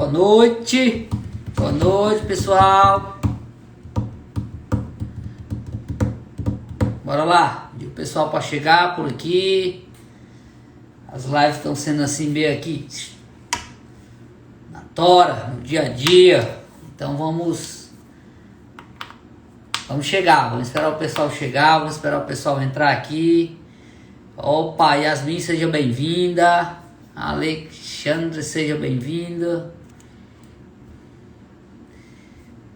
Boa noite, pessoal. Bora lá, o pessoal para chegar por aqui. As lives estão sendo assim meio aqui na tora, no dia a dia. Então vamos chegar, vamos esperar o pessoal chegar, vamos esperar o pessoal entrar aqui. Opa, Yasmin, seja bem-vinda. Alexandre, seja bem-vinda.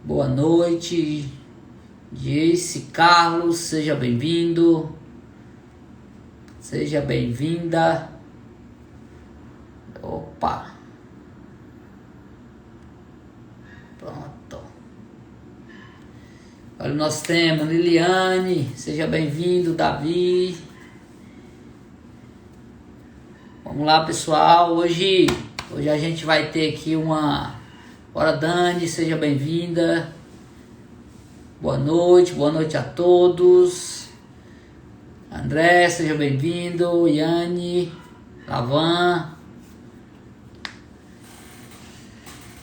Boa noite. Jace Carlos, seja bem-vindo. Seja bem-vinda. Opa. Pronto. Olha o nosso tema, Liliane, seja bem-vindo, Davi. Vamos lá, pessoal. Hoje a gente vai ter aqui uma... Bora, Dani, seja bem-vinda. Boa noite a todos. André, seja bem-vindo. Yane, Lavan.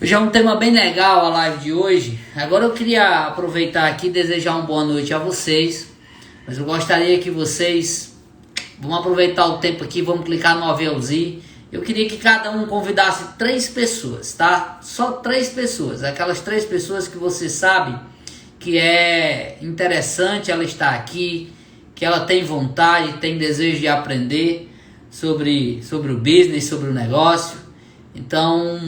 Hoje é um tema bem legal a live de hoje. Agora eu queria aproveitar aqui e desejar uma boa noite a vocês. Mas eu gostaria que vocês... Vamos aproveitar o tempo aqui, vamos clicar no aviãozinho. Eu queria que cada um convidasse 3 pessoas, tá? Só 3 pessoas. Aquelas 3 pessoas que você sabe que é interessante ela estar aqui, que ela tem vontade, tem desejo de aprender sobre o business, sobre o negócio. Então,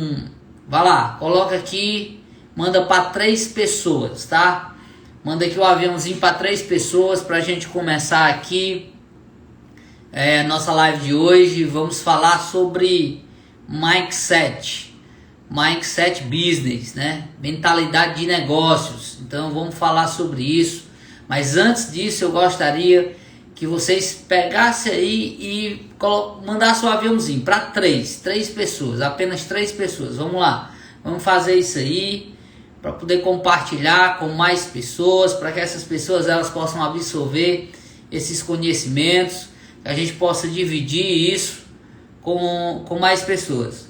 vai lá, coloca aqui, manda para 3 pessoas, tá? Manda aqui o aviãozinho para 3 pessoas para a gente começar aqui. Nossa live de hoje. Vamos falar sobre mindset business, né? Mentalidade de negócios. Então vamos falar sobre isso. Mas antes disso eu gostaria que vocês pegassem aí e mandassem o aviãozinho para 3 pessoas, apenas 3 pessoas. Vamos lá, vamos fazer isso aí para poder compartilhar com mais pessoas, para que essas pessoas elas possam absorver esses conhecimentos, que a gente possa dividir isso com mais pessoas.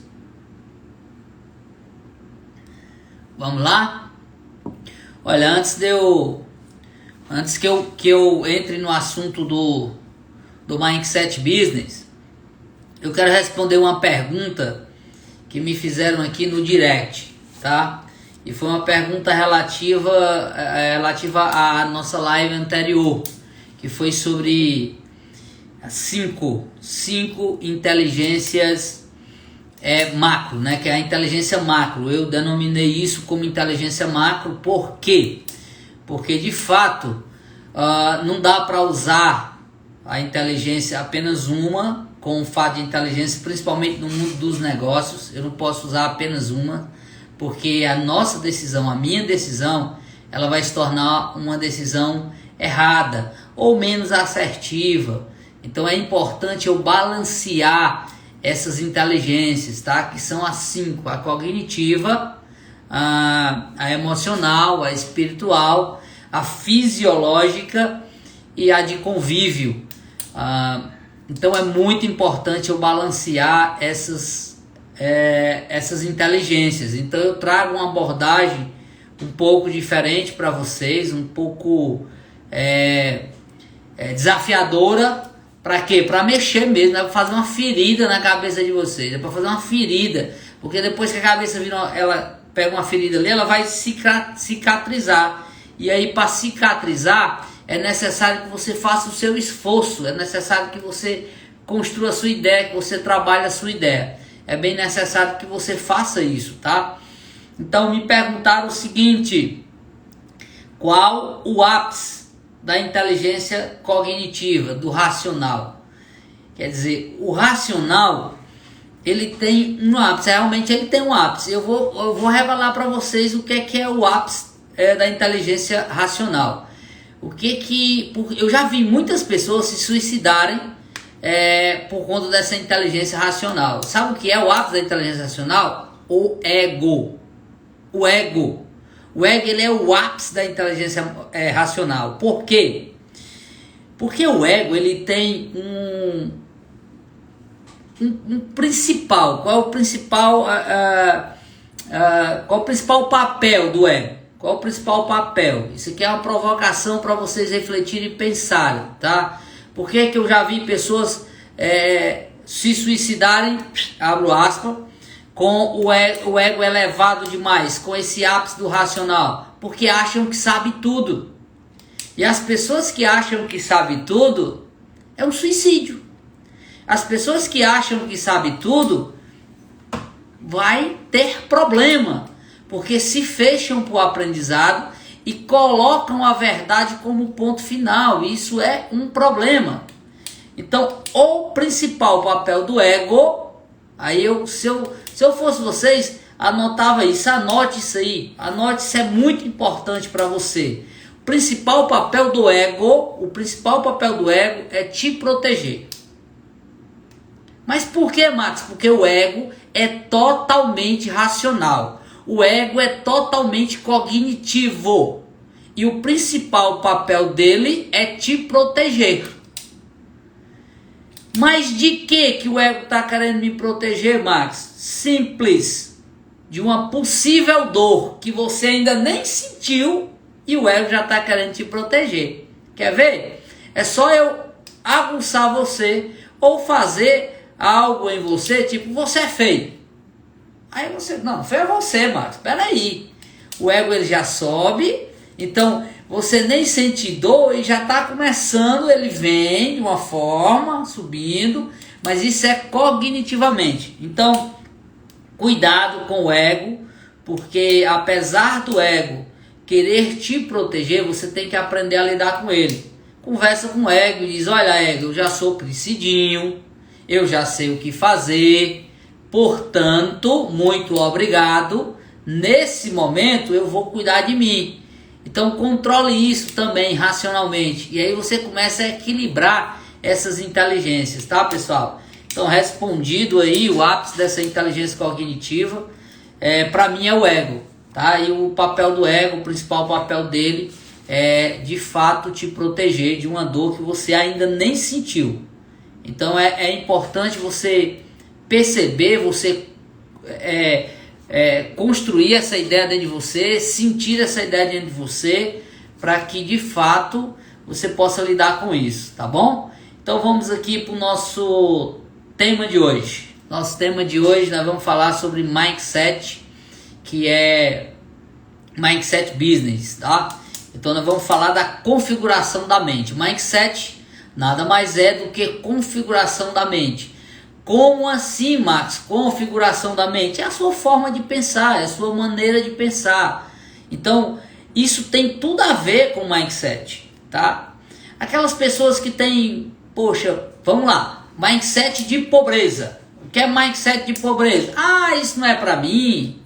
Vamos lá? Olha, antes que eu entre no assunto do Mindset Business, eu quero responder uma pergunta que me fizeram aqui no direct, tá? E foi uma pergunta relativa à nossa live anterior, que foi sobre 5 inteligências macro, né? Que é a inteligência macro. Eu denominei isso como inteligência macro. Por quê? Porque de fato não dá para usar a inteligência apenas uma, com o fato de inteligência, principalmente no mundo dos negócios. Eu não posso usar apenas uma, porque a nossa decisão, a minha decisão, ela vai se tornar uma decisão errada ou menos assertiva. Então é importante eu balancear essas inteligências, tá? Que são as 5, a cognitiva, a emocional, a espiritual, a fisiológica e a de convívio. Então é muito importante eu balancear essas inteligências. Então eu trago uma abordagem um pouco diferente para vocês, um pouco desafiadora. Para quê? Para mexer mesmo, para fazer uma ferida na cabeça de vocês. É para fazer uma ferida, porque depois que a cabeça ela pega uma ferida ali, ela vai cicatrizar. E aí, para cicatrizar, é necessário que você faça o seu esforço, é necessário que você construa a sua ideia, que você trabalhe a sua ideia. É bem necessário que você faça isso, tá? Então, me perguntaram o seguinte: qual o ápice da inteligência cognitiva, do racional? Quer dizer, o racional, ele tem um ápice, realmente ele tem um ápice. Eu vou revelar para vocês o que é o ápice da inteligência racional. Eu já vi muitas pessoas se suicidarem por conta dessa inteligência racional. Sabe o que é o ápice da inteligência racional? O ego. O ego. O ego, ele é o ápice da inteligência racional. Por quê? Porque o ego, ele tem um principal. Qual é o principal qual o principal papel do ego? Qual o principal papel? Isso aqui é uma provocação para vocês refletirem e pensarem, tá? Por que que eu já vi pessoas se suicidarem, abro aspas, com o ego elevado demais, com esse ápice do racional? Porque acham que sabe tudo. E as pessoas que acham que sabe tudo, é um suicídio. As pessoas que acham que sabe tudo, vai ter problema, porque se fecham para o aprendizado e colocam a verdade como ponto final. Isso é um problema. Então, o principal papel do ego, aí se eu fosse vocês, anotava isso, anote isso aí, anote, isso é muito importante para você. O principal papel do ego é te proteger. Mas por que, Max? Porque o ego é totalmente racional. O ego é totalmente cognitivo. E o principal papel dele é te proteger. Mas de que o ego está querendo me proteger, Max? Simples. De uma possível dor que você ainda nem sentiu e o ego já está querendo te proteger. Quer ver? É só eu aguçar você ou fazer algo em você, tipo, você é feio. Aí você, não, feio é você, Marcos, peraí. O ego ele já sobe, então você nem sente dor e já está começando, ele vem de uma forma, subindo, mas isso é cognitivamente. Então, cuidado com o ego, porque apesar do ego querer te proteger, você tem que aprender a lidar com ele. Conversa com o ego e diz, olha ego, eu já sou crescidinho, eu já sei o que fazer, portanto, muito obrigado. Nesse momento eu vou cuidar de mim. Então controle isso também racionalmente. E aí você começa a equilibrar essas inteligências, tá, pessoal? Então, respondido aí o ápice dessa inteligência cognitiva, para mim é o ego, tá? E o papel do ego, o principal papel dele é de fato te proteger de uma dor que você ainda nem sentiu. Então é importante você perceber, você construir essa ideia dentro de você, sentir essa ideia dentro de você, para que de fato você possa lidar com isso, tá bom? Então vamos aqui para o nosso tema de hoje. Nosso tema de hoje nós vamos falar sobre mindset, que é mindset business, tá? Então nós vamos falar da configuração da mente. Mindset nada mais é do que configuração da mente. Como assim, Max? Configuração da mente? É a sua forma de pensar, é a sua maneira de pensar. Então, isso tem tudo a ver com mindset, tá? Aquelas pessoas que têm, poxa, vamos lá, mindset de pobreza. O que é mindset de pobreza? Ah, isso não é para mim.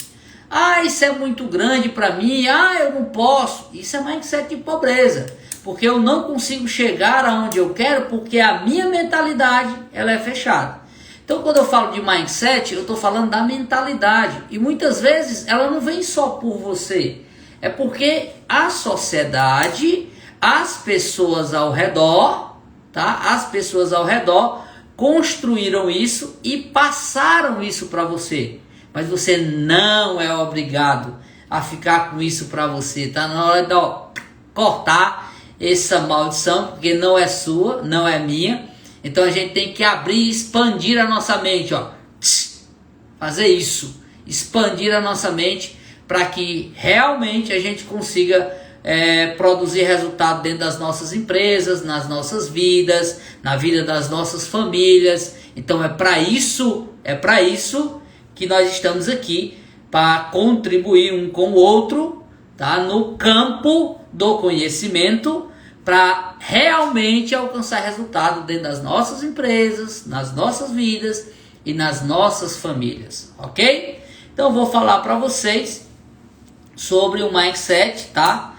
Ah, isso é muito grande para mim. Ah, eu não posso. Isso é mindset de pobreza. Porque eu não consigo chegar aonde eu quero porque a minha mentalidade ela é fechada. Então quando eu falo de mindset, eu estou falando da mentalidade. E muitas vezes ela não vem só por você. É porque a sociedade, as pessoas ao redor, tá? As pessoas ao redor construíram isso e passaram isso para você. Mas você não é obrigado a ficar com isso para você. Tá na hora de cortar essa maldição, porque não é sua, não é minha. Então a gente tem que abrir e expandir a nossa mente, ó. Fazer isso, expandir a nossa mente para que realmente a gente consiga produzir resultado dentro das nossas empresas, nas nossas vidas, na vida das nossas famílias. Então é para isso que nós estamos aqui, para contribuir um com o outro, tá? No campo do conhecimento, para realmente alcançar resultado dentro das nossas empresas, nas nossas vidas e nas nossas famílias, ok? Então vou falar para vocês sobre o mindset, tá?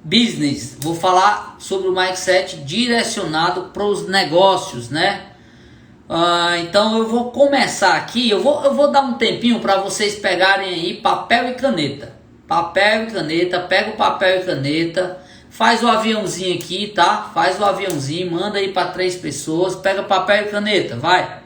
Business. Vou falar sobre o mindset direcionado para os negócios, né? Então eu vou começar aqui, eu vou dar um tempinho para vocês pegarem aí papel e caneta. Papel e caneta, pega o papel e caneta, faz o aviãozinho aqui, tá? Faz o aviãozinho, manda aí para 3 pessoas, pega papel e caneta, vai.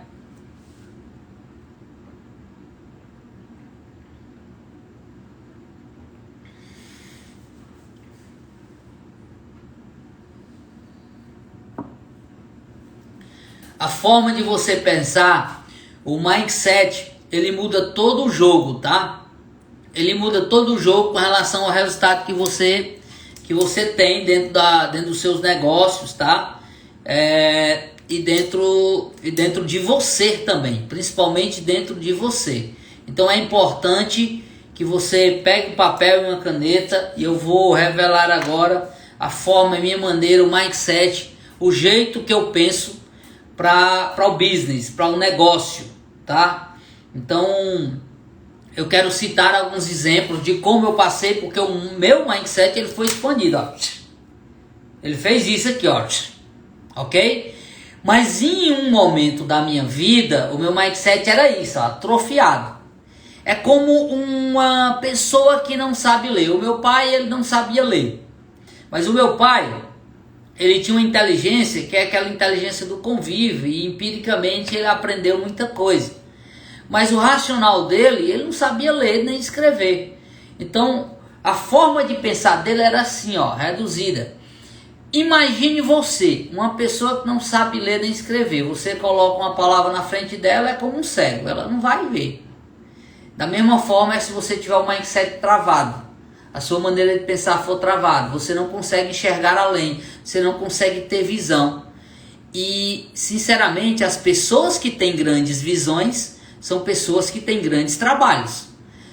A forma de você pensar, o mindset, ele muda todo o jogo, tá? Ele muda todo o jogo com relação ao resultado que você tem dentro dos seus negócios, tá? E dentro de você também, principalmente dentro de você. Então é importante que você pegue um papel e uma caneta, e eu vou revelar agora a forma, a minha maneira, o mindset, o jeito que eu penso para o business, para o negócio, tá? Então eu quero citar alguns exemplos de como eu passei, porque o meu mindset ele foi expandido, ó. Ele fez isso aqui, ó, ok? Mas em um momento da minha vida, o meu mindset era isso, ó, atrofiado. É como uma pessoa que não sabe ler. O meu pai, ele não sabia ler. Mas o meu pai, ele tinha uma inteligência, que é aquela inteligência do convívio, e empiricamente ele aprendeu muita coisa. Mas o racional dele, ele não sabia ler nem escrever. Então, a forma de pensar dele era assim, ó, reduzida. Imagine você, uma pessoa que não sabe ler nem escrever. Você coloca uma palavra na frente dela, é como um cego, ela não vai ver. Da mesma forma é se você tiver o mindset travado. A sua maneira de pensar for travada. Você não consegue enxergar além. Você não consegue ter visão. E, sinceramente, as pessoas que têm grandes visões são pessoas que têm grandes trabalhos.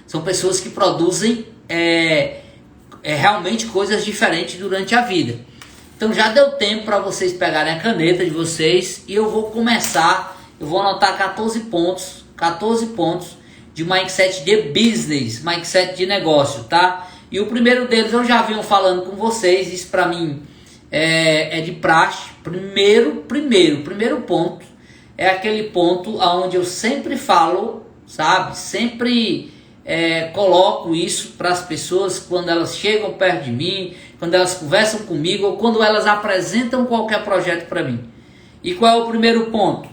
São pessoas que produzem realmente coisas diferentes durante a vida. Então já deu tempo para vocês pegarem a caneta de vocês. E eu vou começar. Eu vou anotar 14 pontos de mindset de business, mindset de negócio, tá? E o primeiro deles eu já venho falando com vocês, isso para mim é de praxe. Primeiro ponto é aquele ponto onde eu sempre falo, sabe? Sempre coloco isso para as pessoas quando elas chegam perto de mim, quando elas conversam comigo ou quando elas apresentam qualquer projeto para mim. E qual é o primeiro ponto?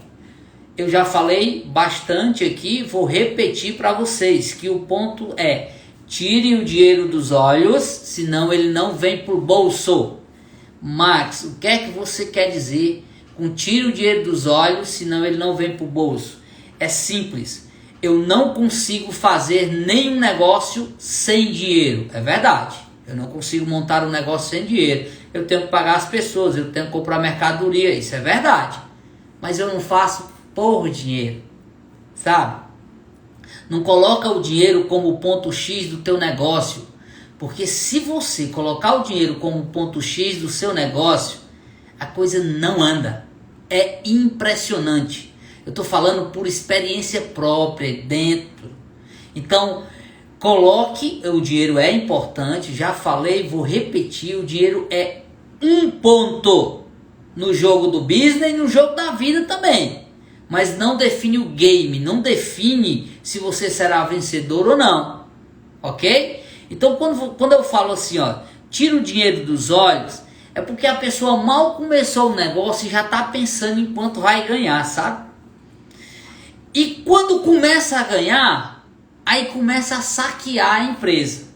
Eu já falei bastante aqui, vou repetir para vocês que o ponto é: tire o dinheiro dos olhos, senão ele não vem para o bolso. Max, o que é que você quer dizer com tire o dinheiro dos olhos, senão ele não vem para o bolso? É simples, eu não consigo fazer nenhum negócio sem dinheiro, é verdade. Eu não consigo montar um negócio sem dinheiro. Eu tenho que pagar as pessoas, eu tenho que comprar mercadoria, isso é verdade. Mas eu não faço por dinheiro, sabe? Não coloca o dinheiro como ponto X do teu negócio, porque se você colocar o dinheiro como ponto X do seu negócio, a coisa não anda. É impressionante. Eu estou falando por experiência própria dentro. Então, coloque, o dinheiro é importante, já falei, vou repetir, o dinheiro é um ponto no jogo do business e no jogo da vida também. Mas não define o game, não define se você será vencedor ou não, ok? Então quando eu falo assim, ó, tira o dinheiro dos olhos, é porque a pessoa mal começou o negócio e já está pensando em quanto vai ganhar, sabe? E quando começa a ganhar, aí começa a saquear a empresa.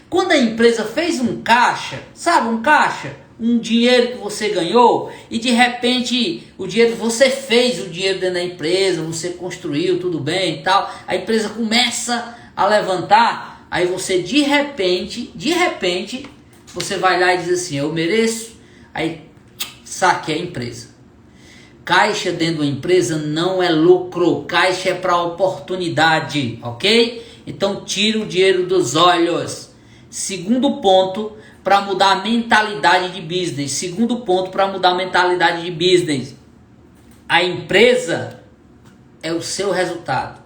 Quando a empresa fez um caixa, sabe, um caixa? Um dinheiro que você ganhou e de repente o dinheiro, você fez o dinheiro dentro da empresa, você construiu tudo bem e tal, a empresa começa a levantar, aí você de repente você vai lá e diz assim, eu mereço, aí saque a empresa. Caixa dentro da empresa não é lucro, caixa é para oportunidade, ok? Então tira o dinheiro dos olhos. Segundo ponto, para mudar a mentalidade de business. Segundo ponto para mudar a mentalidade de business. A empresa é o seu resultado.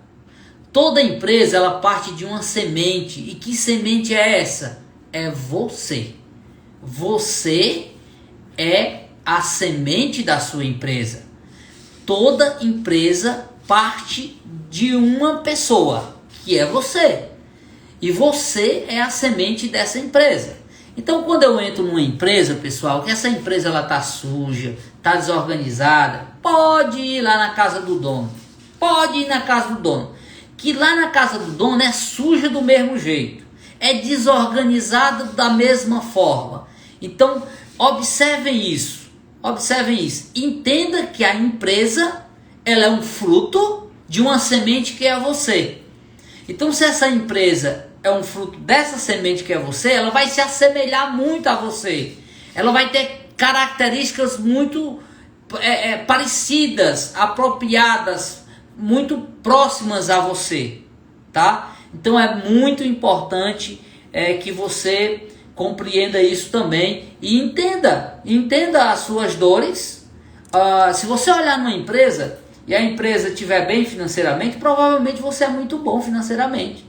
Toda empresa ela parte de uma semente. E que semente é essa? É você. Você é a semente da sua empresa. Toda empresa parte de uma pessoa, que é você. E você é a semente dessa empresa. Então, quando eu entro numa empresa, pessoal, que essa empresa ela tá suja, tá desorganizada, pode ir lá na casa do dono. Pode ir na casa do dono. Que lá na casa do dono é suja do mesmo jeito. É desorganizada da mesma forma. Então, observem isso. Observem isso. Entenda que a empresa, ela é um fruto de uma semente que é você. Então, se essa empresa é um fruto dessa semente que é você, ela vai se assemelhar muito a você. Ela vai ter características muito parecidas, apropriadas, muito próximas a você, tá? Então é muito importante que você compreenda isso também e entenda as suas dores. Se você olhar numa empresa e a empresa estiver bem financeiramente, provavelmente você é muito bom financeiramente.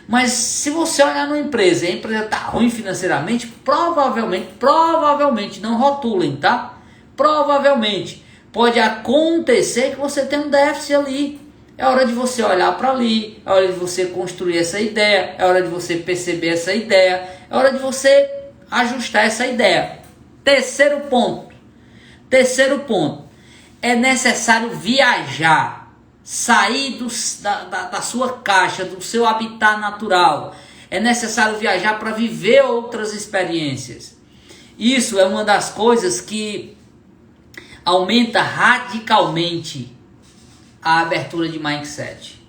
Mas se você olhar numa empresa e a empresa está ruim financeiramente, provavelmente, não rotulem, tá? Provavelmente pode acontecer que você tem um déficit ali. É hora de você olhar para ali, é hora de você construir essa ideia, é hora de você perceber essa ideia, é hora de você ajustar essa ideia. Terceiro ponto, é necessário viajar, sair da sua caixa, do seu habitat natural. É necessário viajar para viver outras experiências. Isso é uma das coisas que aumenta radicalmente a abertura de mindset.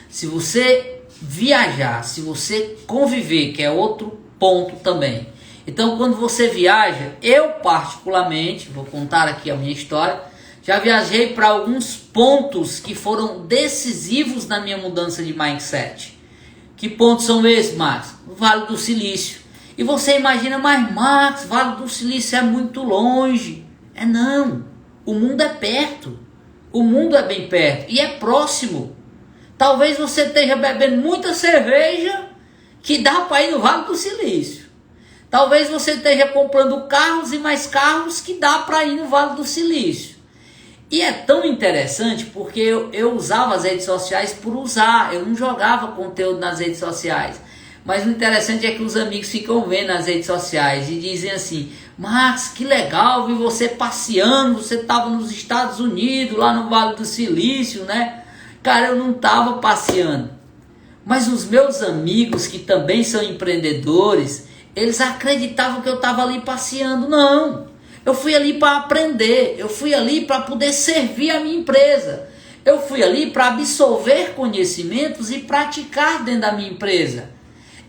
Se você viajar, se você conviver, que é outro ponto também. Então, quando você viaja, eu particularmente, vou contar aqui a minha história, já viajei para alguns pontos que foram decisivos na minha mudança de mindset. Que pontos são esses, Max? O Vale do Silício. E você imagina, mas Max, Vale do Silício é muito longe. Não, o mundo é perto. O mundo é bem perto e é próximo. Talvez você esteja bebendo muita cerveja que dá para ir no Vale do Silício. Talvez você esteja comprando carros e mais carros que dá para ir no Vale do Silício. E é tão interessante porque eu usava as redes sociais por usar. Eu não jogava conteúdo nas redes sociais. Mas o interessante é que os amigos ficam vendo nas redes sociais e dizem assim: Max, que legal, vi você passeando, você estava nos Estados Unidos, lá no Vale do Silício, né? Cara, eu não estava passeando. Mas os meus amigos, que também são empreendedores, eles acreditavam que eu estava ali passeando. Não, eu fui ali para aprender, eu fui ali para poder servir a minha empresa. Eu fui ali para absorver conhecimentos e praticar dentro da minha empresa.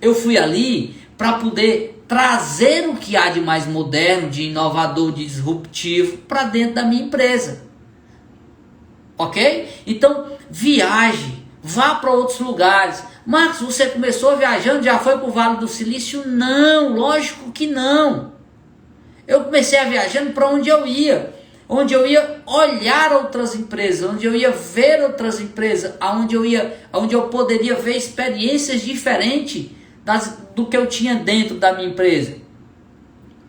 Eu fui ali para poder trazer o que há de mais moderno, de inovador, de disruptivo para dentro da minha empresa. Ok? Então, viaje, vá para outros lugares. Marcos, você começou viajando, já foi para o Vale do Silício? Não, lógico que não. Eu comecei a viajando para onde eu ia olhar outras empresas, onde eu ia ver outras empresas, onde eu poderia ver experiências diferentes do que eu tinha dentro da minha empresa.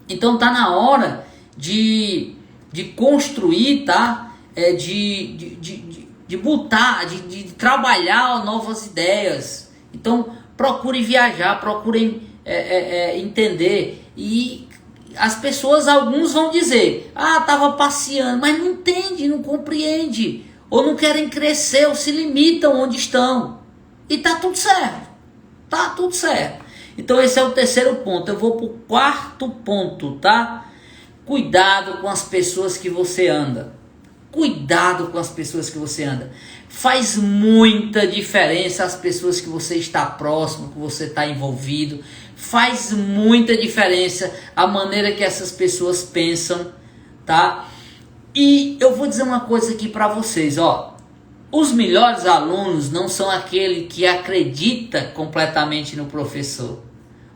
Então tá na hora de construir, tá? De botar, de trabalhar novas ideias. Então procure viajar, procurem entender. E as pessoas, alguns vão dizer: estava passeando, mas não entende, não compreende, ou não querem crescer, ou se limitam onde estão. E tá tudo certo. Tá tudo certo. Então esse é o terceiro ponto. Eu vou para o quarto ponto, tá? Cuidado com as pessoas que você anda. Cuidado com as pessoas que você anda. Faz muita diferença as pessoas que você está próximo, que você está envolvido. Faz muita diferença a maneira que essas pessoas pensam, tá? E eu vou dizer uma coisa aqui para vocês, ó. Os melhores alunos não são aquele que acredita completamente no professor.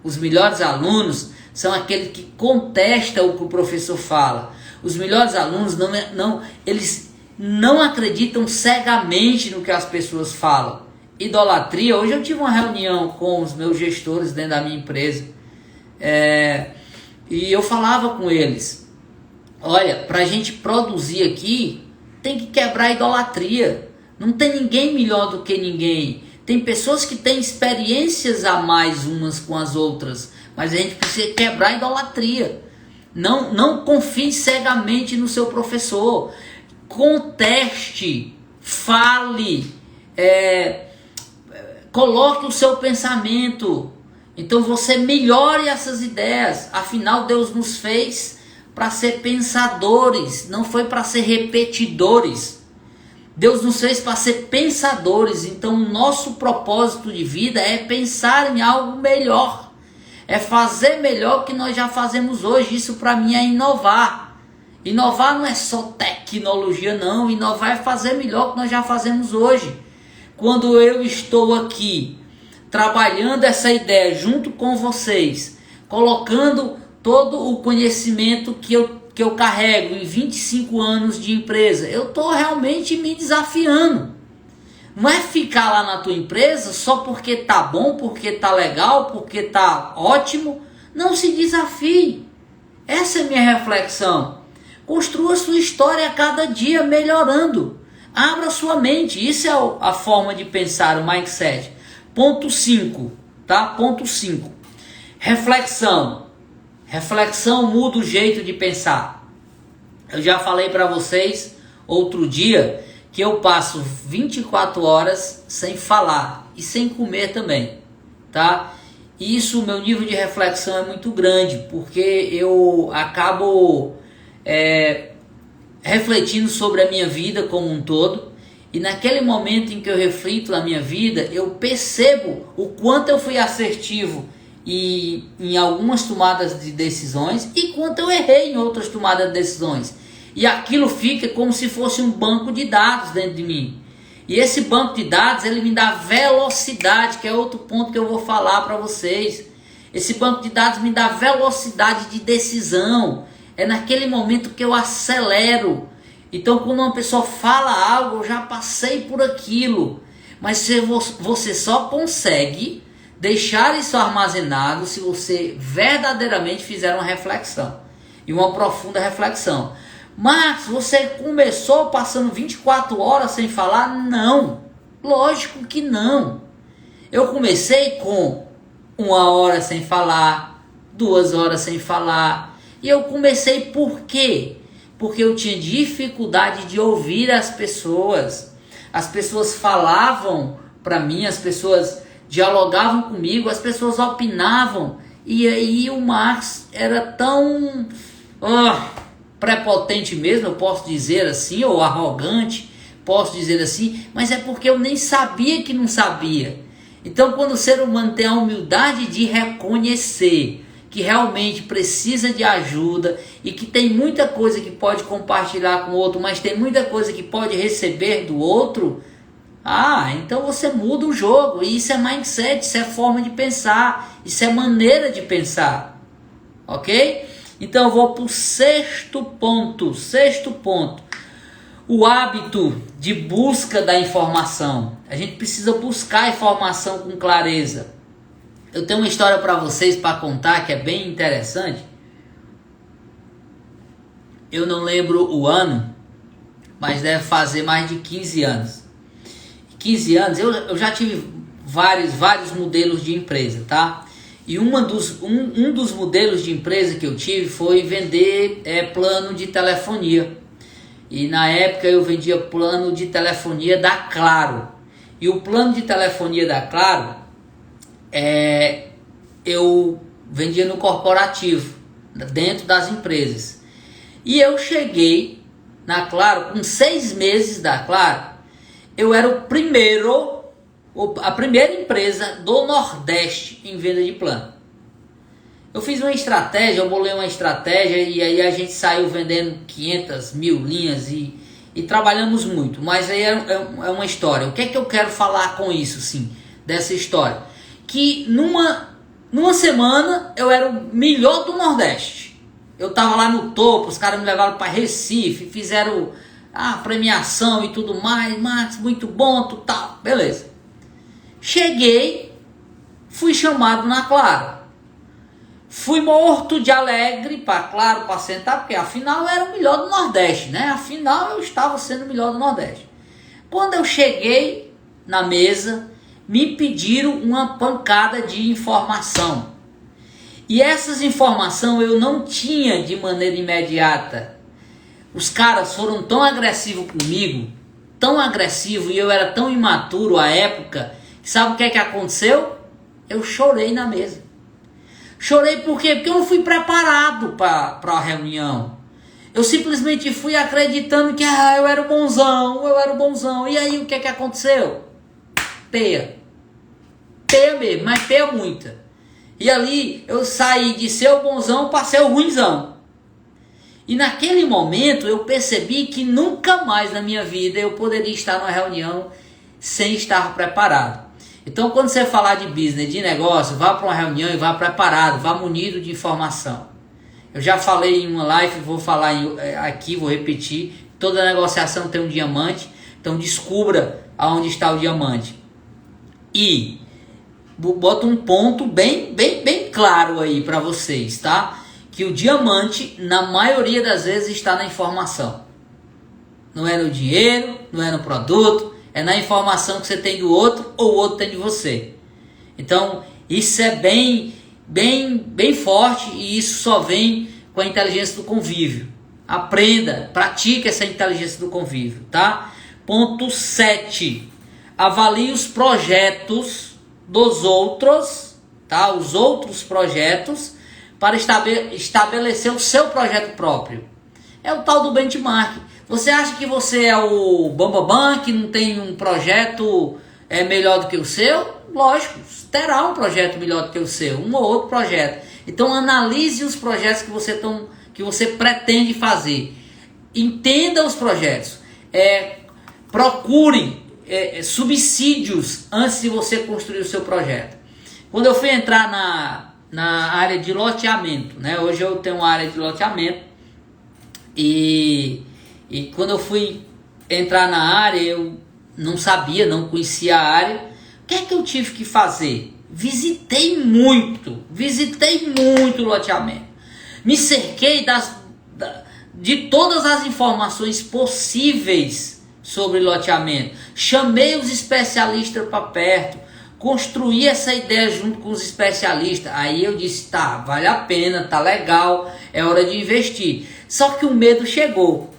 Os melhores alunos são aqueles que contestam o que o professor fala. Os melhores alunos eles não acreditam cegamente no que as pessoas falam. Idolatria. Hoje eu tive uma reunião com os meus gestores dentro da minha empresa. E eu falava com eles: olha, para a gente produzir aqui, tem que quebrar a idolatria. Não tem ninguém melhor do que ninguém. Tem pessoas que têm experiências a mais umas com as outras, mas a gente precisa quebrar a idolatria. Não confie cegamente no seu professor. Conteste, fale, coloque o seu pensamento. Então você melhore essas ideias. Afinal, Deus nos fez para ser pensadores, não foi para ser repetidores. Deus nos fez para ser pensadores. Então o nosso propósito de vida é pensar em algo melhor, é fazer melhor o que nós já fazemos hoje. Isso para mim é inovar. Inovar não é só tecnologia não, inovar é fazer melhor o que nós já fazemos hoje. Quando eu estou aqui trabalhando essa ideia junto com vocês, colocando todo o conhecimento que eu carrego em 25 anos de empresa, eu estou realmente me desafiando. Não é ficar lá na tua empresa só porque tá bom, porque tá legal, porque tá ótimo. Não se desafie. Essa é a minha reflexão. Construa sua história a cada dia melhorando. Abra sua mente. Isso é a forma de pensar, o mindset. Ponto 5, tá? Ponto 5. Reflexão. Reflexão muda o jeito de pensar. Eu já falei para vocês outro dia que eu passo 24 horas sem falar e sem comer também, tá? Isso, meu nível de reflexão é muito grande, porque eu acabo refletindo sobre a minha vida como um todo, e naquele momento em que eu reflito na minha vida, eu percebo o quanto eu fui assertivo em algumas tomadas de decisões e quanto eu errei em outras tomadas de decisões. E aquilo fica como se fosse um banco de dados dentro de mim. E esse banco de dados, ele me dá velocidade, que é outro ponto que eu vou falar para vocês. Esse banco de dados me dá velocidade de decisão. É naquele momento que eu acelero. Então, quando uma pessoa fala algo, eu já passei por aquilo. Mas você só consegue deixar isso armazenado se você verdadeiramente fizer uma reflexão. E uma profunda reflexão. Mas você começou passando 24 horas sem falar? Não. Lógico que não. Eu comecei com 1 hora sem falar, 2 horas sem falar. E eu comecei por quê? Porque eu tinha dificuldade de ouvir as pessoas. As pessoas falavam para mim, as pessoas dialogavam comigo, as pessoas opinavam. E aí o Marcos era tão prepotente mesmo, eu posso dizer assim, ou arrogante, posso dizer assim, mas é porque eu nem sabia que não sabia. Então, quando o ser humano tem a humildade de reconhecer que realmente precisa de ajuda e que tem muita coisa que pode compartilhar com o outro, mas tem muita coisa que pode receber do outro, então você muda o jogo. E isso é mindset, isso é forma de pensar, isso é maneira de pensar, ok? Então eu vou para o sexto ponto. O hábito de busca da informação. A gente precisa buscar a informação com clareza. Eu tenho uma história para vocês para contar que é bem interessante. Eu não lembro o ano, mas deve fazer mais de 15 anos. 15 anos eu já tive vários modelos de empresa, tá? E um dos modelos de empresa que eu tive foi vender plano de telefonia. E na época eu vendia plano de telefonia da Claro. E o plano de telefonia da Claro, eu vendia no corporativo, dentro das empresas. E eu cheguei na Claro, com 6 meses da Claro, eu era a primeira empresa do Nordeste em venda de plano. Eu fiz uma estratégia, eu bolei uma estratégia e aí a gente saiu vendendo 500 mil linhas e trabalhamos muito. Mas aí é uma história. O que é que eu quero falar com isso, sim, dessa história? Que numa semana eu era o melhor do Nordeste. Eu tava lá no topo, os caras me levaram para Recife, fizeram a premiação e tudo mais. Marcos, muito bom, tu tal, beleza. Cheguei, fui chamado na Claro. Fui morto de alegre para Claro, para sentar, porque afinal eu era o melhor do Nordeste, né? Afinal eu estava sendo o melhor do Nordeste. Quando eu cheguei na mesa, me pediram uma pancada de informação. E essas informações eu não tinha de maneira imediata. Os caras foram tão agressivos comigo, tão agressivos, e eu era tão imaturo à época. Sabe o que é que aconteceu? Eu chorei na mesa. Chorei por quê? Porque eu não fui preparado para a reunião. Eu simplesmente fui acreditando que eu era o bonzão. E aí o que aconteceu? Peia mesmo, mas peia muita. E ali eu saí de ser o bonzão para ser o ruinzão. E naquele momento eu percebi que nunca mais na minha vida eu poderia estar numa reunião sem estar preparado. Então quando você falar de business, de negócio, vá para uma reunião e vá preparado, vá munido de informação. Eu já falei em uma live, vou falar aqui, vou repetir. Toda negociação tem um diamante, então descubra aonde está o diamante. E bota um ponto bem claro aí para vocês, tá? Que o diamante, na maioria das vezes, está na informação. Não é no dinheiro, não é no produto, é na informação que você tem do outro ou o outro tem de você. Então, isso é bem forte e isso só vem com a inteligência do convívio. Aprenda, pratique essa inteligência do convívio, tá? Ponto 7. Avalie os projetos dos outros, tá? Os outros projetos para estabelecer o seu projeto próprio. É o tal do benchmark. Você acha que você é o bambambam, que não tem um projeto melhor do que o seu? Lógico, terá um projeto melhor do que o seu, um ou outro projeto. Então analise os projetos que você pretende fazer. Entenda os projetos. Procure subsídios antes de você construir o seu projeto. Quando eu fui entrar na área de loteamento, né? Hoje eu tenho uma área de loteamento e quando eu fui entrar na área eu não sabia, não conhecia a área. O que é que eu tive que fazer? Visitei muito loteamento. Me cerquei de todas as informações possíveis sobre loteamento. Chamei os especialistas para perto. Construí essa ideia junto com os especialistas. Aí eu disse, tá, vale a pena, tá legal, é hora de investir. Só que o medo chegou.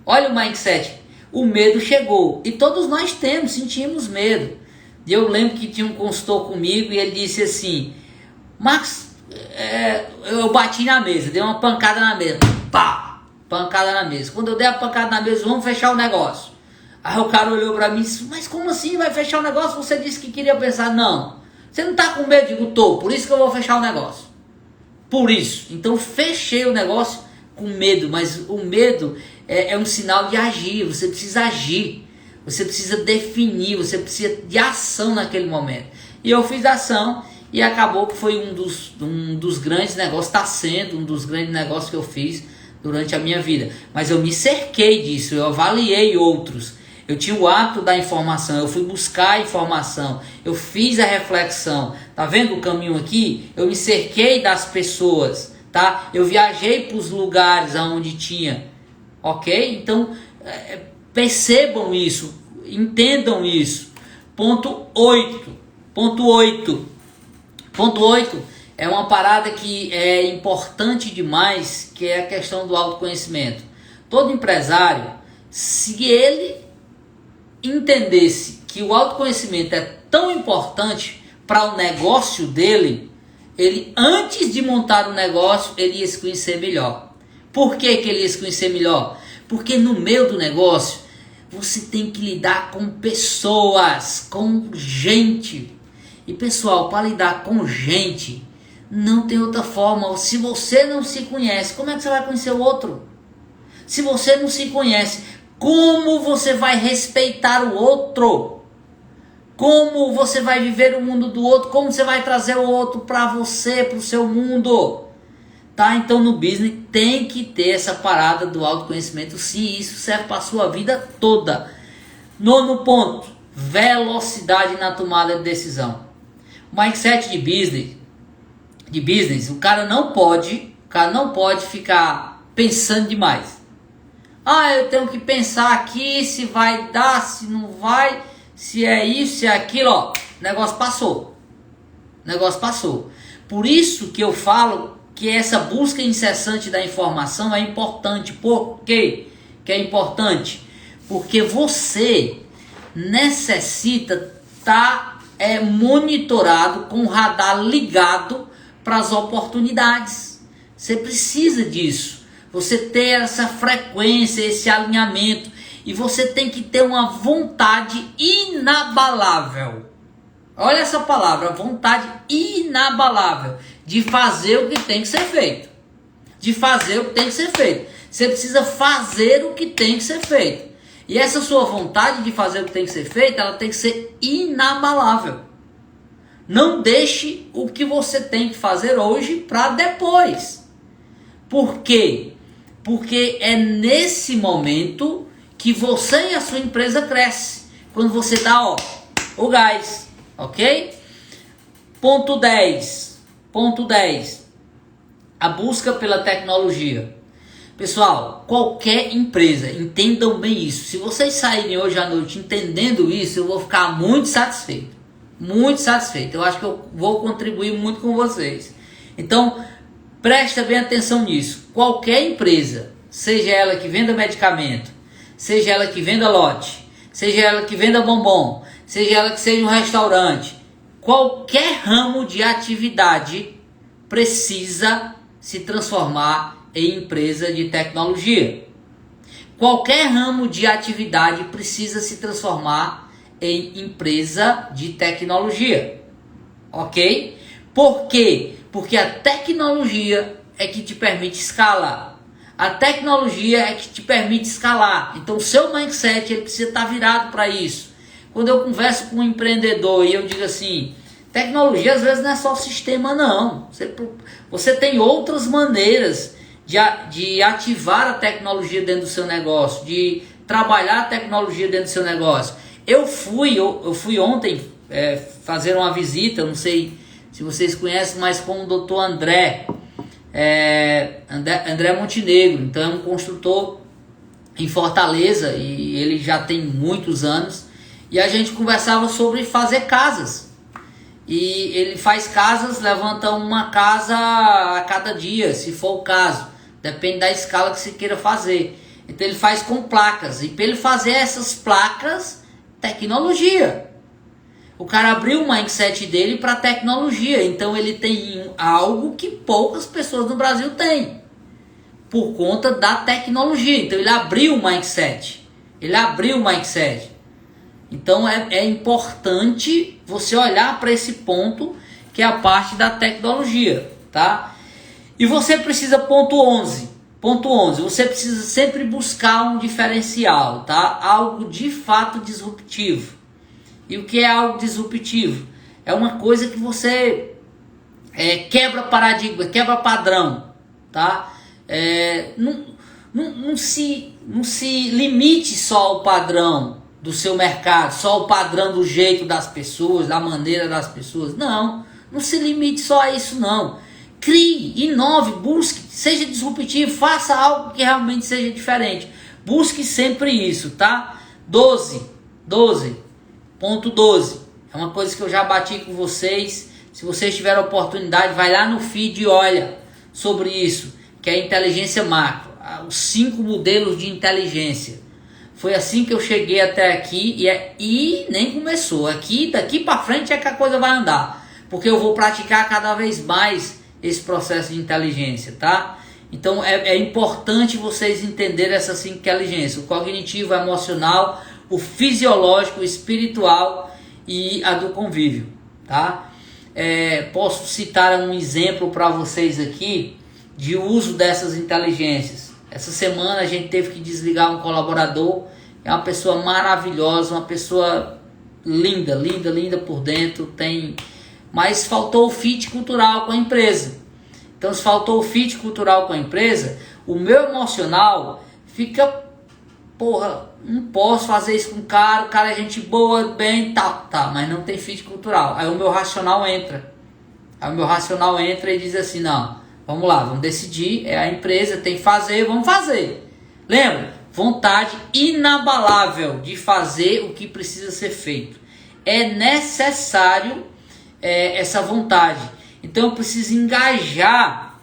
Olha o mindset. O medo chegou. E todos nós sentimos medo. E eu lembro que tinha um consultor comigo e ele disse assim, Max, eu bati na mesa, dei uma pancada na mesa. Pá! Pancada na mesa. Quando eu dei a pancada na mesa, vamos fechar o negócio. Aí o cara olhou pra mim e disse, mas como assim vai fechar o negócio? Você disse que queria pensar. Não, você não tá com medo? Eu digo, tô, por isso que eu vou fechar o negócio. Por isso. Então fechei o negócio com medo, mas o medo é um sinal de agir. Você precisa agir, você precisa definir, você precisa de ação naquele momento. E eu fiz ação e acabou que foi um dos grandes negócios, está sendo um dos grandes negócios que eu fiz durante a minha vida. Mas eu me cerquei disso, eu avaliei outros. Eu tinha o hábito da informação, eu fui buscar a informação, eu fiz a reflexão. Tá vendo o caminho aqui? Eu me cerquei das pessoas, tá? Eu viajei para os lugares onde tinha, ok? Então, percebam isso, entendam isso. Ponto 8. Ponto 8 é uma parada que é importante demais, que é a questão do autoconhecimento. Todo empresário, se ele entendesse que o autoconhecimento é tão importante para o negócio dele, ele antes de montar o negócio, ele ia se conhecer melhor. Por que ele ia se conhecer melhor? Porque no meio do negócio, você tem que lidar com pessoas, com gente. E pessoal, para lidar com gente, não tem outra forma. Se você não se conhece, como é que você vai conhecer o outro? Se você não se conhece, como você vai respeitar o outro? Como você vai viver o mundo do outro? Como você vai trazer o outro para você, para o seu mundo? Tá? Então no business tem que ter essa parada do autoconhecimento. Sim, isso serve para a sua vida toda. 9º ponto, velocidade na tomada de decisão. Mindset de business, o cara não pode ficar pensando demais. Eu tenho que pensar aqui se vai dar, se não vai, se é isso, se é aquilo, ó. Negócio passou. Por isso que eu falo que essa busca incessante da informação é importante. Por quê que é importante? Porque você necessita estar monitorado com o radar ligado para as oportunidades. Você precisa disso. Você ter essa frequência, esse alinhamento. E você tem que ter uma vontade inabalável. Olha essa palavra, vontade inabalável de fazer o que tem que ser feito. De fazer o que tem que ser feito. Você precisa fazer o que tem que ser feito. E essa sua vontade de fazer o que tem que ser feito, ela tem que ser inabalável. Não deixe o que você tem que fazer hoje para depois. Por quê? Porque é nesse momento que você e a sua empresa cresce. Quando você dá o gás, ok? Ponto 10. A busca pela tecnologia. Pessoal, qualquer empresa, entendam bem isso. Se vocês saírem hoje à noite entendendo isso, eu vou ficar muito satisfeito. Muito satisfeito. Eu acho que eu vou contribuir muito com vocês. Então, presta bem atenção nisso. Qualquer empresa, seja ela que venda medicamento, seja ela que venda lote, seja ela que venda bombom, seja ela que seja um restaurante, qualquer ramo de atividade precisa se transformar em empresa de tecnologia. Qualquer ramo de atividade precisa se transformar em empresa de tecnologia. Ok? Por quê? Porque a tecnologia é que te permite escalar. A tecnologia é que te permite escalar. Então o seu mindset ele precisa estar virado para isso. Quando eu converso com um empreendedor e eu digo assim, tecnologia às vezes não é só sistema não. Você tem outras maneiras de ativar a tecnologia dentro do seu negócio, de trabalhar a tecnologia dentro do seu negócio. Eu fui ontem fazer uma visita, não sei se vocês conhecem, mas com o Dr. André Montenegro. Então é um construtor em Fortaleza e ele já tem muitos anos. E a gente conversava sobre fazer casas. E ele faz casas, levanta uma casa a cada dia, se for o caso. Depende da escala que você queira fazer. Então ele faz com placas. E para ele fazer essas placas, tecnologia. O cara abriu o mindset dele para tecnologia. Então ele tem algo que poucas pessoas no Brasil têm. Por conta da tecnologia. Então ele abriu o mindset. Então é importante você olhar para esse ponto que é a parte da tecnologia, tá? E você precisa, ponto 11, você precisa sempre buscar um diferencial, tá? Algo de fato disruptivo. E o que é algo disruptivo? É uma coisa que você quebra paradigma, quebra padrão, tá? Não se limite só ao padrão do seu mercado, só o padrão do jeito das pessoas, da maneira das pessoas. Não se limite só a isso não. Crie, inove, busque, seja disruptivo, faça algo que realmente seja diferente. Busque sempre isso, tá? 12. É uma coisa que eu já bati com vocês. Se vocês tiverem oportunidade, vai lá no feed e olha sobre isso, que é a inteligência macro, os 5 modelos de inteligência. Foi assim que eu cheguei até aqui e nem começou. Daqui para frente é que a coisa vai andar, porque eu vou praticar cada vez mais esse processo de inteligência, tá? Então é importante vocês entenderem essas 5 inteligências: o cognitivo, o emocional, o fisiológico, o espiritual e a do convívio, tá? Posso citar um exemplo para vocês aqui de uso dessas inteligências. Essa semana a gente teve que desligar um colaborador, é uma pessoa maravilhosa, uma pessoa linda por dentro, mas faltou o fit cultural com a empresa. Então se faltou o fit cultural com a empresa, o meu emocional fica, não posso fazer isso com o cara é gente boa, bem, tá, mas não tem fit cultural. Aí o meu racional entra. E diz assim, não, vamos lá, vamos decidir, é a empresa, tem que fazer, vamos fazer. Lembra? Vontade inabalável de fazer o que precisa ser feito. É necessário essa vontade. Então eu preciso engajar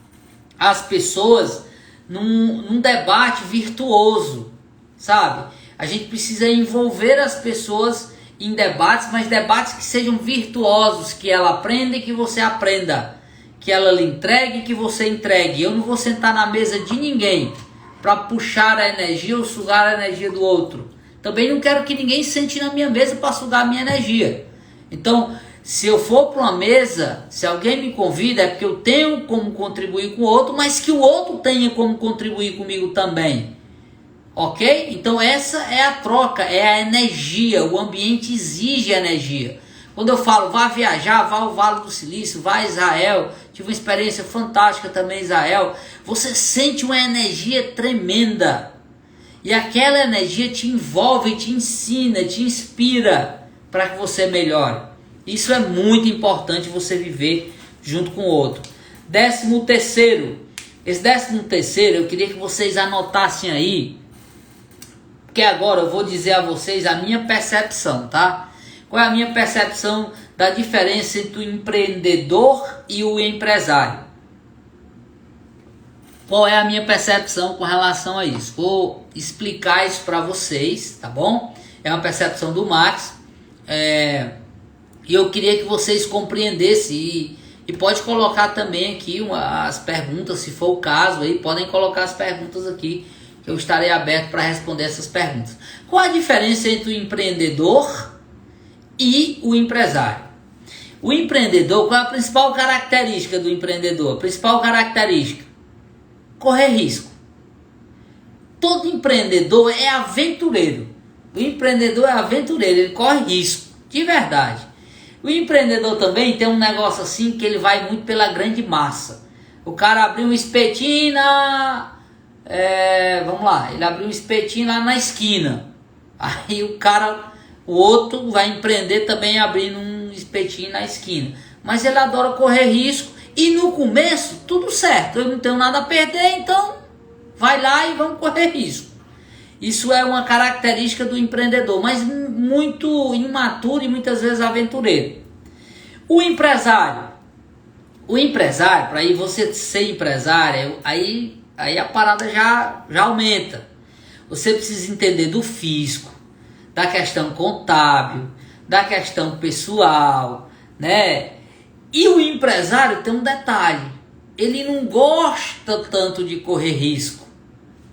as pessoas num debate virtuoso, sabe? A gente precisa envolver as pessoas em debates, mas debates que sejam virtuosos, que ela aprenda e que você aprenda. que ela lhe entregue e que você entregue. Eu não vou sentar na mesa de ninguém para puxar a energia ou sugar a energia do outro. Também não quero que ninguém sente na minha mesa para sugar a minha energia. Então, se eu for para uma mesa, se alguém me convida, é porque eu tenho como contribuir com o outro, mas que o outro tenha como contribuir comigo também. Ok? Então essa é a troca, é a energia. O ambiente exige energia. Quando eu falo, vá viajar, vá ao Vale do Silício, vá a Israel, tive uma experiência fantástica também em Israel, você sente uma energia tremenda. E aquela energia te envolve, te ensina, te inspira para que você melhore. Isso é muito importante você viver junto com o outro. 13º. Esse 13º eu queria que vocês anotassem aí, porque agora eu vou dizer a vocês a minha percepção, tá? Qual é a minha percepção da diferença entre o empreendedor e o empresário? Qual é a minha percepção com relação a isso? Vou explicar isso para vocês, tá bom? É uma percepção do Max. E eu queria que vocês compreendessem e pode colocar também aqui as perguntas, se for o caso, aí podem colocar as perguntas aqui, que eu estarei aberto para responder essas perguntas. Qual a diferença entre o empreendedor e o empresário? O empreendedor, qual é a principal característica do empreendedor? A principal característica: correr risco. Todo empreendedor é aventureiro. O empreendedor é aventureiro, ele corre risco, de verdade. O empreendedor também tem um negócio assim que ele vai muito pela grande massa. O cara abriu um espetinho ele abriu um espetinho lá na esquina. Aí o outro vai empreender também abrindo um espetinho na esquina. Mas ele adora correr risco e no começo tudo certo. Eu não tenho nada a perder, então vai lá e vamos correr risco. Isso é uma característica do empreendedor, mas muito imaturo e muitas vezes aventureiro. O empresário, para aí você ser empresário, aí a parada já aumenta. Você precisa entender do fisco, da questão contábil, da questão pessoal, né? E o empresário tem um detalhe: ele não gosta tanto de correr risco,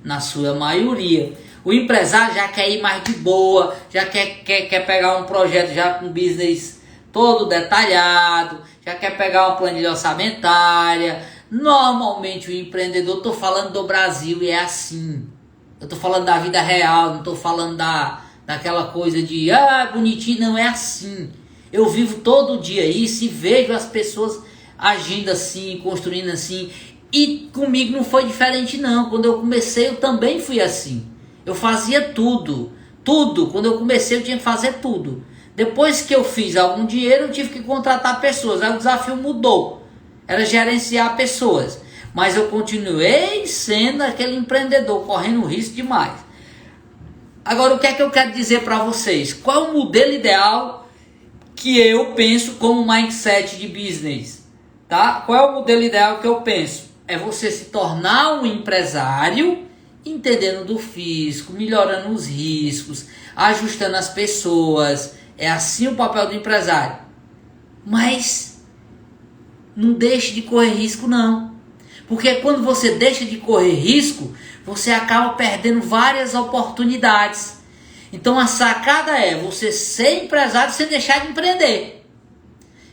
na sua maioria. O empresário já quer ir mais de boa, já quer pegar um projeto já com business todo detalhado, já quer pegar uma planilha orçamentária. Normalmente o empreendedor, estou falando do Brasil e é assim. Eu estou falando da vida real, não estou falando daquela coisa de bonitinho, não é assim. Eu vivo todo dia isso e vejo as pessoas agindo assim, construindo assim. E comigo não foi diferente não. Quando eu comecei eu também fui assim. Eu fazia tudo. Quando eu comecei eu tinha que fazer tudo. Depois que eu fiz algum dinheiro eu tive que contratar pessoas. Aí o desafio mudou. Era gerenciar pessoas. Mas eu continuei sendo aquele empreendedor, correndo risco demais. Agora o que é que eu quero dizer para vocês? Qual é o modelo ideal que eu penso como mindset de business? Tá? Qual é o modelo ideal que eu penso? É você se tornar um empresário entendendo do fisco, melhorando os riscos, ajustando as pessoas. É assim o papel do empresário. Mas não deixe de correr risco não. Porque quando você deixa de correr risco, você acaba perdendo várias oportunidades. Então a sacada é você ser empresário sem deixar de empreender.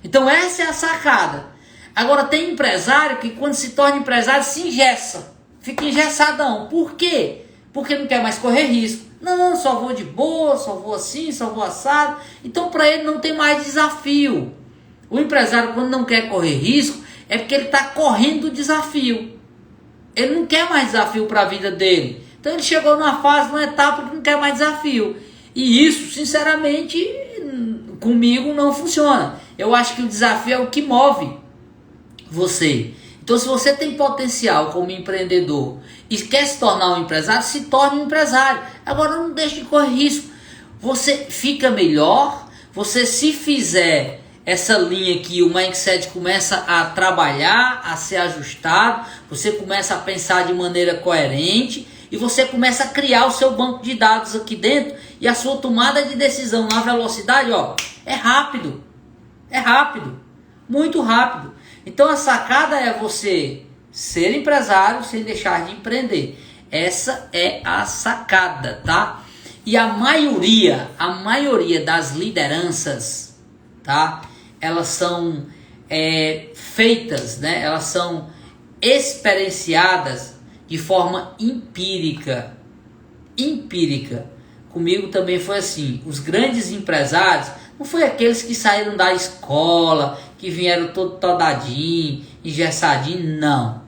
Então essa é a sacada. Agora tem empresário que quando se torna empresário se engessa. Fica engessadão. Por quê? Porque não quer mais correr risco. Não, só vou de boa, só vou assim, só vou assado. Então para ele não tem mais desafio. O empresário quando não quer correr risco é porque ele está correndo o desafio. Ele não quer mais desafio para a vida dele. Então ele chegou numa fase, numa etapa que não quer mais desafio. E isso, sinceramente, comigo não funciona. Eu acho que o desafio é o que move você. Então se você tem potencial como empreendedor e quer se tornar um empresário, se torne um empresário. Agora não deixe de correr risco. Você fica melhor, você se fizer essa linha que o mindset começa a trabalhar, a ser ajustado, você começa a pensar de maneira coerente e você começa a criar o seu banco de dados aqui dentro e a sua tomada de decisão na velocidade, é rápido, muito rápido. Então a sacada é você ser empresário sem deixar de empreender. Essa é a sacada, tá? E a maioria das lideranças, tá? Elas são feitas, né? Elas são experienciadas de forma empírica. Comigo também foi assim. Os grandes empresários não foi aqueles que saíram da escola, que vieram todo todadinho, engessadinho, não.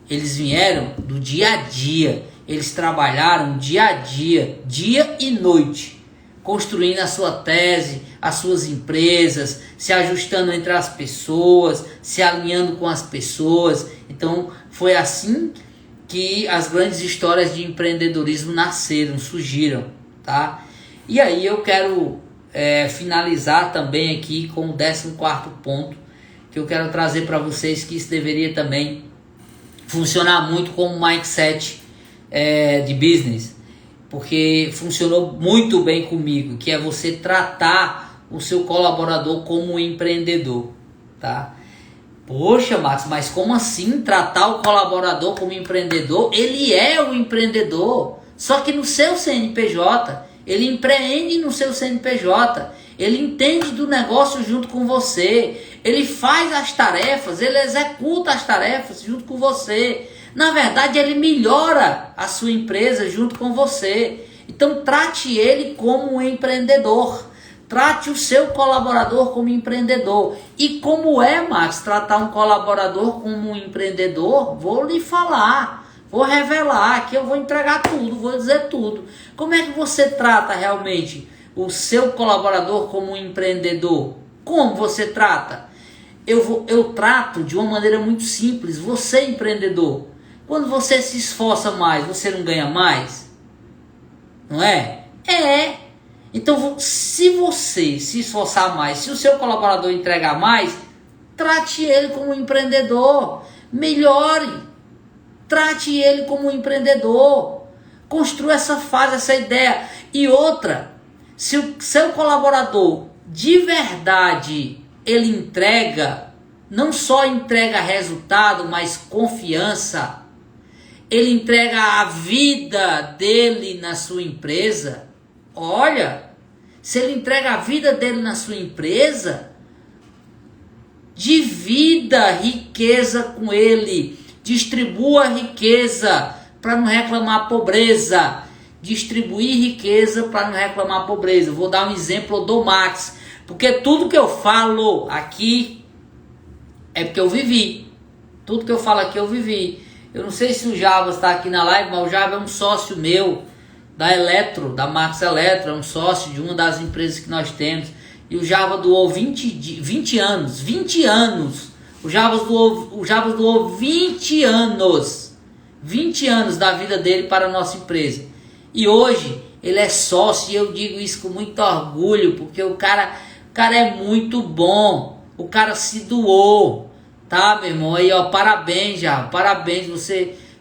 Eles vieram do dia a dia. Eles trabalharam dia a dia, dia e noite, construindo a sua tese, as suas empresas, se ajustando entre as pessoas, se alinhando com as pessoas. Então foi assim que as grandes histórias de empreendedorismo nasceram, surgiram, tá? E aí eu quero finalizar também aqui com o 14º ponto, que eu quero trazer para vocês, que isso deveria também funcionar muito como mindset de business, porque funcionou muito bem comigo, que é você tratar o seu colaborador como um empreendedor, tá? Poxa, Max, mas como assim tratar o colaborador como empreendedor? Ele é o empreendedor, só que no seu CNPJ, ele empreende no seu CNPJ, ele entende do negócio junto com você, ele faz as tarefas, ele executa as tarefas junto com você. Na verdade, ele melhora a sua empresa junto com você. Então, trate ele como um empreendedor. Trate o seu colaborador como empreendedor. E como é, Max, tratar um colaborador como um empreendedor? Vou lhe falar, vou revelar, que eu vou entregar tudo, vou dizer tudo. Como é que você trata realmente o seu colaborador como um empreendedor? Como você trata? Eu trato de uma maneira muito simples. Você, empreendedor, quando você se esforça mais, você não ganha mais? Não é? Então, se você se esforçar mais, se o seu colaborador entregar mais, trate ele como um empreendedor. Melhore. Trate ele como um empreendedor. Construa essa fase, essa ideia. E outra, se o seu colaborador de verdade ele entrega, não só entrega resultado, mas confiança, ele entrega a vida dele na sua empresa. Olha, se ele entrega a vida dele na sua empresa, divida riqueza com ele, distribua riqueza para não reclamar pobreza, distribuir riqueza para não reclamar pobreza. Vou dar um exemplo do Max, porque tudo que eu falo aqui é porque eu vivi. Tudo que eu falo aqui eu vivi. Eu não sei se o Jarbas está aqui na live, mas o Jarbas é um sócio meu da Eletro, da Max Eletro, é um sócio de uma das empresas que nós temos. E o Jarbas doou 20 anos. O Jarbas doou 20 anos. 20 anos da vida dele para a nossa empresa. E hoje ele é sócio, e eu digo isso com muito orgulho, porque o cara é muito bom. O cara se doou. Tá, meu irmão? Aí, ó, parabéns, já. Parabéns,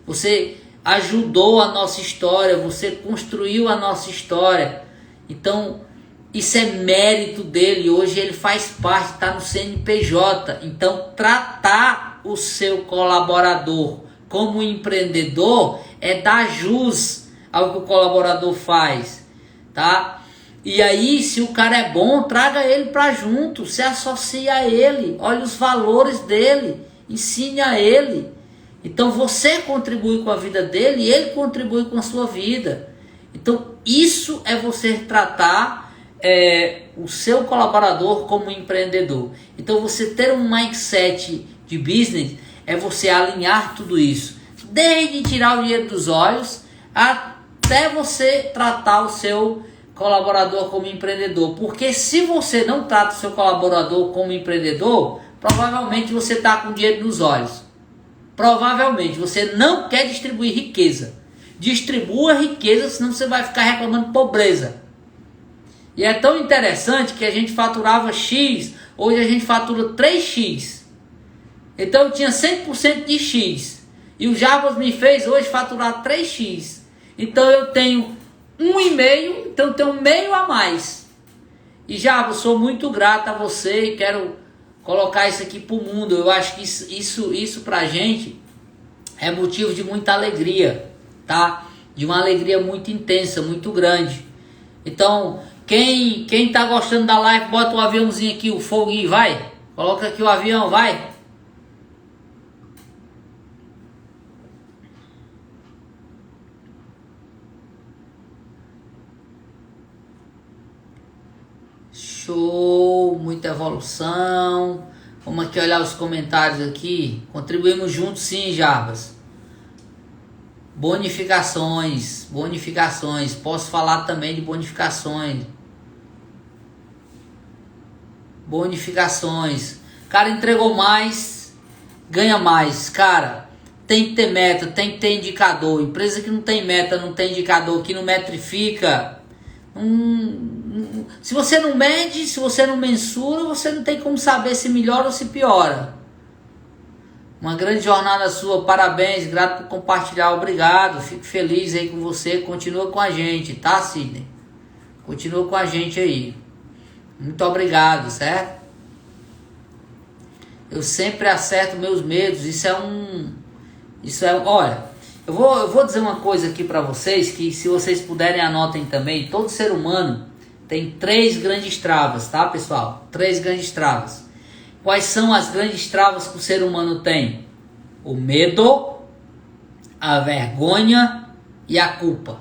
você ajudou a nossa história, você construiu a nossa história. Então, isso é mérito dele. Hoje ele faz parte, está no CNPJ. Então, tratar o seu colaborador como empreendedor é dar jus ao que o colaborador faz, tá? E aí, se o cara é bom, traga ele para junto, se associe a ele, olhe os valores dele, ensine a ele. Então você contribui com a vida dele e ele contribui com a sua vida. Então isso é você tratar o seu colaborador como empreendedor. Então você ter um mindset de business é você alinhar tudo isso, desde tirar o dinheiro dos olhos até você tratar o seu colaborador como empreendedor. Porque se você não trata o seu colaborador como empreendedor, provavelmente você está com dinheiro nos olhos. Provavelmente você não quer distribuir riqueza. Distribua riqueza, senão você vai ficar reclamando pobreza. E é tão interessante que a gente faturava X, hoje a gente fatura 3X. Então eu tinha 100% de X. E o Jarbas me fez hoje faturar 3X. Então eu tenho 1,5, então eu tenho meio a mais. E Jarbas, sou muito grato a você e quero colocar isso aqui pro mundo. Eu acho que isso pra gente é motivo de muita alegria, tá? De uma alegria muito intensa, muito grande. Então, quem tá gostando da live, bota o aviãozinho aqui, o foguinho, vai. Coloca aqui o avião, vai. Show, muita evolução. Vamos aqui olhar os comentários aqui. Contribuímos juntos sim, Jarbas. Bonificações. Posso falar também de bonificações. Cara, entregou mais, ganha mais. Cara, tem que ter meta, tem que ter indicador. Empresa que não tem meta, não tem indicador, que não metrifica... se você não mede, se você não mensura, você não tem como saber se melhora ou se piora. Uma grande jornada sua, parabéns, grato por compartilhar, obrigado, fico feliz aí com você, continua com a gente, tá, Sidney? Continua com a gente aí. Muito obrigado, certo? Eu sempre acerto meus medos, olha, eu vou dizer uma coisa aqui para vocês, que se vocês puderem anotem também, todo ser humano tem 3 grandes travas, tá, pessoal? 3 grandes travas. Quais são as grandes travas que o ser humano tem? O medo, a vergonha e a culpa.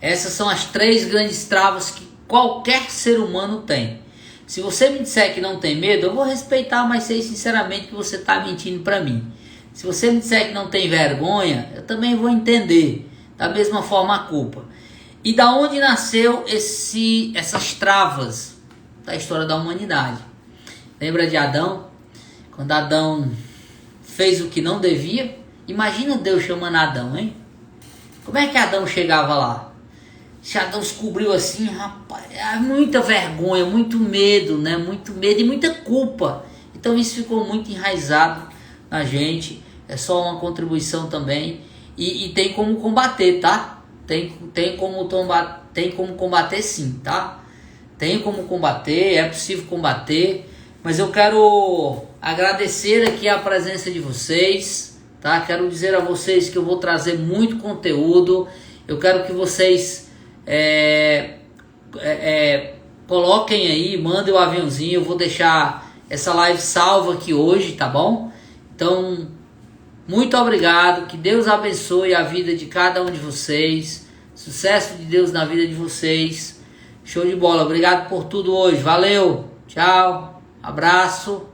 Essas são as 3 grandes travas que qualquer ser humano tem. Se você me disser que não tem medo, eu vou respeitar, mas sei sinceramente que você está mentindo para mim. Se você me disser que não tem vergonha, eu também vou entender. Da mesma forma a culpa. E da onde nasceu essas travas da história da humanidade? Lembra de Adão? Quando Adão fez o que não devia? Imagina Deus chamando Adão, hein? Como é que Adão chegava lá? Se Adão descobriu assim, rapaz, muita vergonha, muito medo, né? Muito medo e muita culpa. Então isso ficou muito enraizado na gente. É só uma contribuição também. E tem como combater, tá? Tem como combater sim, tá? Tem como combater, é possível combater. Mas eu quero agradecer aqui a presença de vocês, tá? Quero dizer a vocês que eu vou trazer muito conteúdo. Eu quero que vocês coloquem aí, mandem o aviãozinho. Eu vou deixar essa live salva aqui hoje, tá bom? Então, muito obrigado. Que Deus abençoe a vida de cada um de vocês. Sucesso de Deus na vida de vocês. Show de bola. Obrigado por tudo hoje. Valeu. Tchau. Abraço.